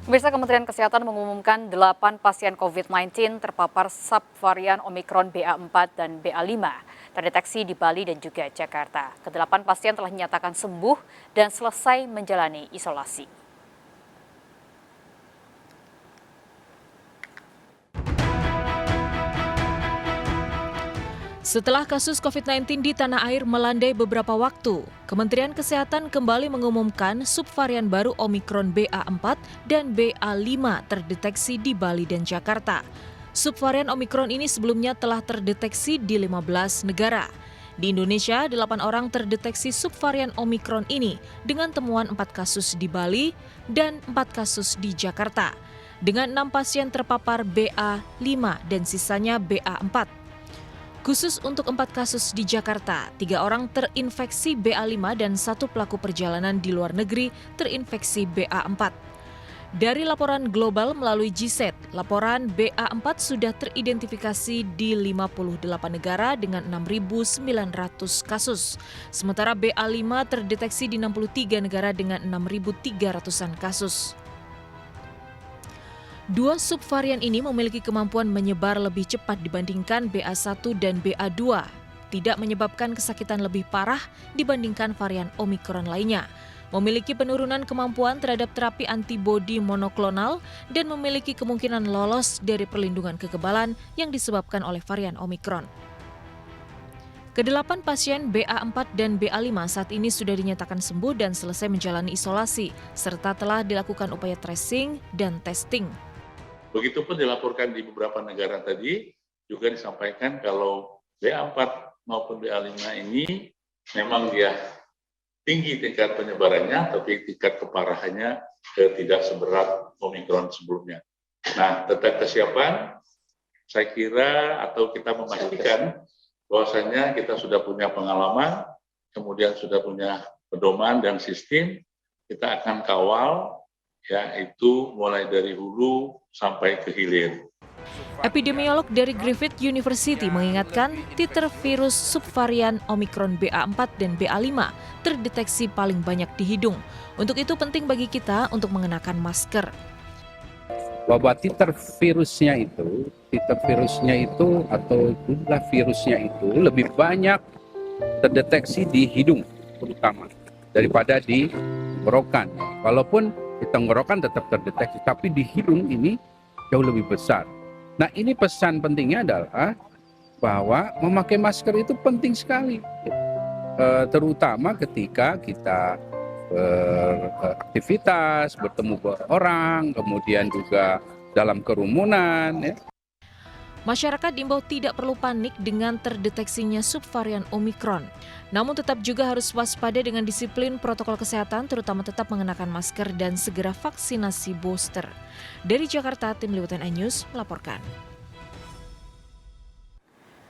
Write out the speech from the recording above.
Pemirsa, Kementerian Kesehatan mengumumkan 8 pasien COVID-19 terpapar subvarian Omikron BA4 dan BA5 terdeteksi di Bali dan juga Jakarta. Kedelapan pasien telah dinyatakan sembuh dan selesai menjalani isolasi. Setelah kasus COVID-19 di tanah air melandai beberapa waktu, Kementerian Kesehatan kembali mengumumkan subvarian baru Omikron BA4 dan BA5 terdeteksi di Bali dan Jakarta. Subvarian Omikron ini sebelumnya telah terdeteksi di 15 negara. Di Indonesia, 8 orang terdeteksi subvarian Omikron ini dengan temuan 4 kasus di Bali dan 4 kasus di Jakarta, dengan 6 pasien terpapar BA5 dan sisanya BA4. Khusus untuk 4 kasus di Jakarta, 3 orang terinfeksi BA5 dan 1 pelaku perjalanan di luar negeri terinfeksi BA4. Dari laporan global melalui GSET, laporan BA4 sudah teridentifikasi di 58 negara dengan 6.900 kasus. Sementara BA5 terdeteksi di 63 negara dengan 6.300-an kasus. Dua subvarian ini memiliki kemampuan menyebar lebih cepat dibandingkan BA1 dan BA2, tidak menyebabkan kesakitan lebih parah dibandingkan varian Omikron lainnya, memiliki penurunan kemampuan terhadap terapi antibodi monoklonal, dan memiliki kemungkinan lolos dari perlindungan kekebalan yang disebabkan oleh varian Omikron. Kedelapan pasien BA4 dan BA5 saat ini sudah dinyatakan sembuh dan selesai menjalani isolasi, serta telah dilakukan upaya tracing dan testing. Begitupun dilaporkan di beberapa negara tadi, juga disampaikan kalau BA4 maupun BA5 ini memang dia tinggi tingkat penyebarannya, tapi tingkat keparahannya tidak seberat Omikron sebelumnya. Nah, tentang kesiapan, saya kira atau kita memastikan bahwasanya kita sudah punya pengalaman, kemudian sudah punya pedoman dan sistem, kita akan kawal, yaitu mulai dari hulu sampai ke hilir. Epidemiolog dari Griffith University mengingatkan titer virus subvarian Omikron BA4 dan BA5 terdeteksi paling banyak di hidung. Untuk itu penting bagi kita untuk mengenakan masker. Bahwa titer virusnya itu atau jumlah virusnya itu lebih banyak terdeteksi di hidung terutama daripada di tenggorokan. Walaupun di tenggorokan tetap terdeteksi, tapi di hidung ini jauh lebih besar. Nah, ini pesan pentingnya adalah bahwa memakai masker itu penting sekali, terutama ketika kita beraktivitas, bertemu orang, kemudian juga dalam kerumunan. Masyarakat diimbau tidak perlu panik dengan terdeteksinya subvarian Omikron. Namun tetap juga harus waspada dengan disiplin protokol kesehatan, terutama tetap mengenakan masker dan segera vaksinasi booster. Dari Jakarta, tim Liputan iNews melaporkan.